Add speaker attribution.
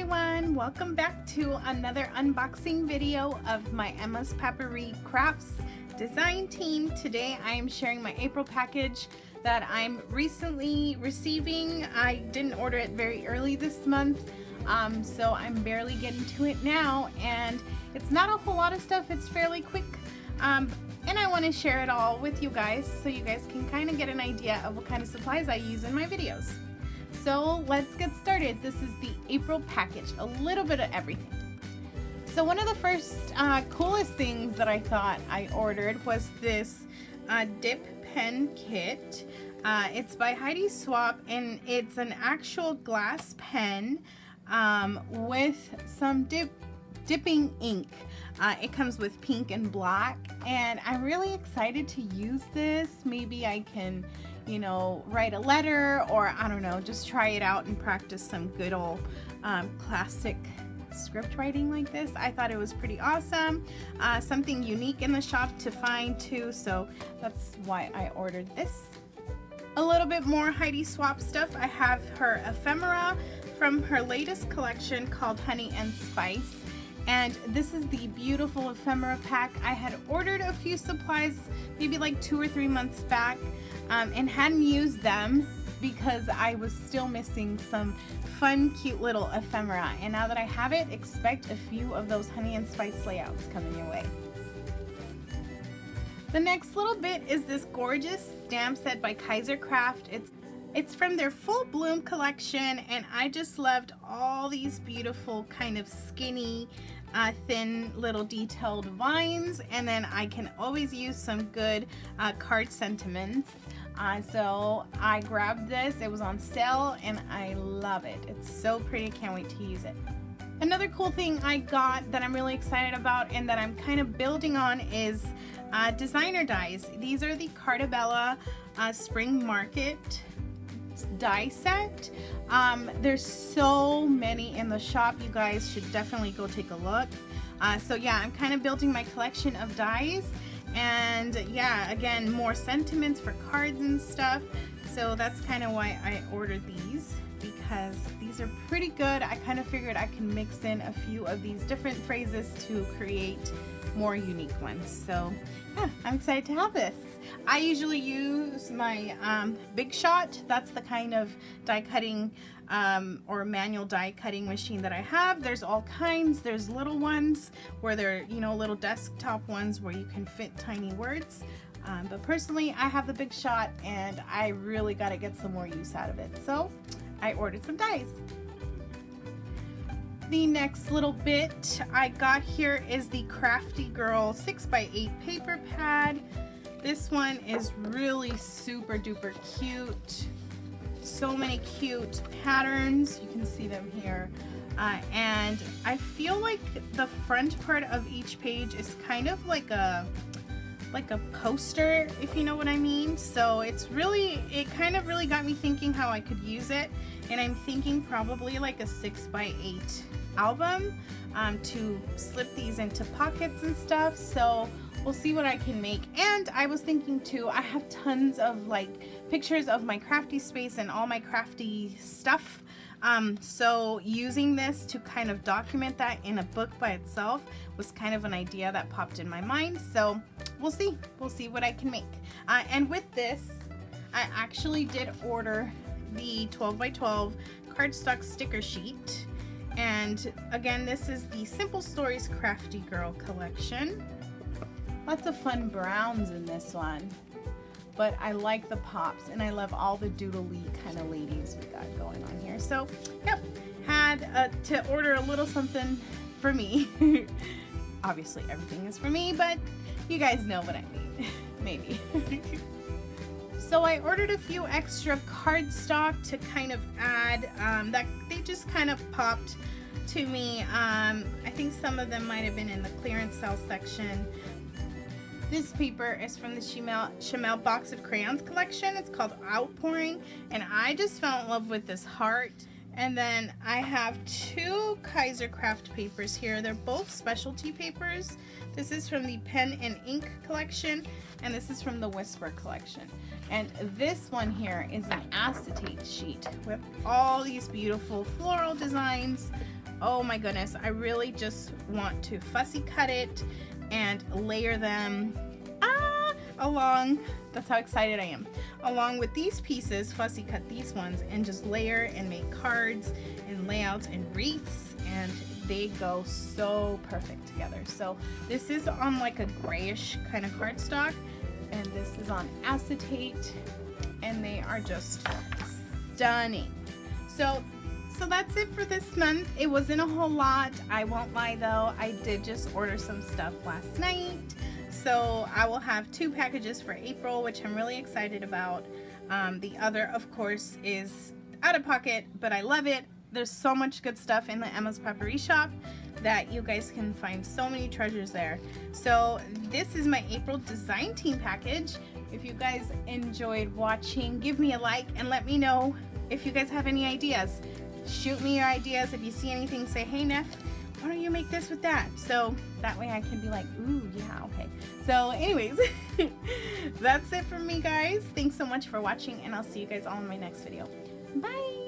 Speaker 1: everyone, welcome back to another unboxing video of my Emma's Paperie Crafts design team. Today I am sharing my April package that I'm recently receiving. I didn't order it very early this month, so I'm barely getting to it now, and it's not a whole lot of stuff. It's fairly quick, and I want to share it all with you guys so you guys can kind of get an idea of what kind of supplies I use in my videos. So let's get started. This is the April package, a little bit of everything. So one of the first coolest things that I thought I ordered was this dip pen kit. It's by Heidi Swapp, and it's an actual glass pen with some dipping ink. It comes with pink and black, and I'm really excited to use this. Maybe I can, you know, write a letter, or I don't know, just try it out and practice some good old classic script writing like this. I thought it was pretty awesome. Something unique in the shop to find too, so that's why I ordered this. A little bit more Heidi Swapp stuff. I have her ephemera from her latest collection called Honey and Spice. And this is the beautiful ephemera pack. I had ordered a few supplies maybe like 2 or 3 months back and hadn't used them because I was still missing some fun, cute little ephemera. And now that I have it, expect a few of those Honey and Spice layouts coming your way. The next little bit is this gorgeous stamp set by Kaiser Craft. It's from their Full Bloom collection, and I just loved all these beautiful kind of skinny, thin little detailed vines, and then I can always use some good card sentiments. So I grabbed this. It was on sale, and I love it. It's so pretty. Can't wait to use it. Another cool thing I got that I'm really excited about and that I'm kind of building on is designer dies. These are the Cardabella Spring Market die set. There's so many in the shop. You guys should definitely go take a look. So yeah, I'm kind of building my collection of dies, and yeah, again, more sentiments for cards and stuff. So that's kind of why I ordered these, because these are pretty good. I kind of figured I can mix in a few of these different phrases to create more unique ones. So yeah, I'm excited to have this. I usually use my Big Shot. That's the kind of die cutting or manual die cutting machine that I have. There's all kinds. There's little ones where they're, you know, little desktop ones where you can fit tiny words. But personally, I have the Big Shot, and I really got to get some more use out of it. So I ordered some dies. The next little bit I got here is the Crafty Girl 6x8 paper pad. This one is really super duper cute. So many cute patterns. You can see them here. And I feel like the front part of each page is kind of like a poster, if you know what I mean. So it kind of really got me thinking how I could use it. And I'm thinking probably like a 6x8 album to slip these into pockets and stuff. So we'll see what I can make. And I was thinking too, I have tons of like pictures of my crafty space and all my crafty stuff. So using this to kind of document that in a book by itself was kind of an idea that popped in my mind. So we'll see what I can make. And with this, I actually did order the 12x12 cardstock sticker sheet. And again, this is the Simple Stories Crafty Girl collection. Lots of fun browns in this one, but I like the pops, and I love all the doodly kind of ladies we got going on here. So yep, had to order a little something for me. Obviously everything is for me, but you guys know what I mean. Maybe. So I ordered a few extra cardstock to kind of add, that they just kind of popped to me. I think some of them might have been in the clearance sale section. This paper is from the Chamel Box of Crayons collection. It's called Outpouring, and I just fell in love with this heart. And then I have 2 Kaiser Craft papers here. They're both specialty papers. This is from the Pen and Ink collection, and this is from the Whisper collection. And this one here is an acetate sheet with all these beautiful floral designs oh my goodness, I really just want to fussy cut it and layer them along. That's how excited I am. Along with these pieces, fussy cut these ones and just layer and make cards and layouts and wreaths, and they go so perfect together. So this is on like a grayish kind of cardstock, and this is on acetate, and they are just stunning. So that's it for this month. It wasn't a whole lot. I won't lie though, I did just order some stuff last night. So I will have 2 packages for April, which I'm really excited about. The other, of course, is out of pocket, but I love it. There's so much good stuff in the Emma's Paperie shop that you guys can find so many treasures there. So this is my April design team package. If you guys enjoyed watching, give me a like and let me know if you guys have any ideas. Shoot me your ideas. If you see anything, say, hey Neff, why don't you make this with that? So that way I can be like, ooh, yeah, okay. So anyways, that's it from me, guys. Thanks so much for watching, and I'll see you guys all in my next video. Bye.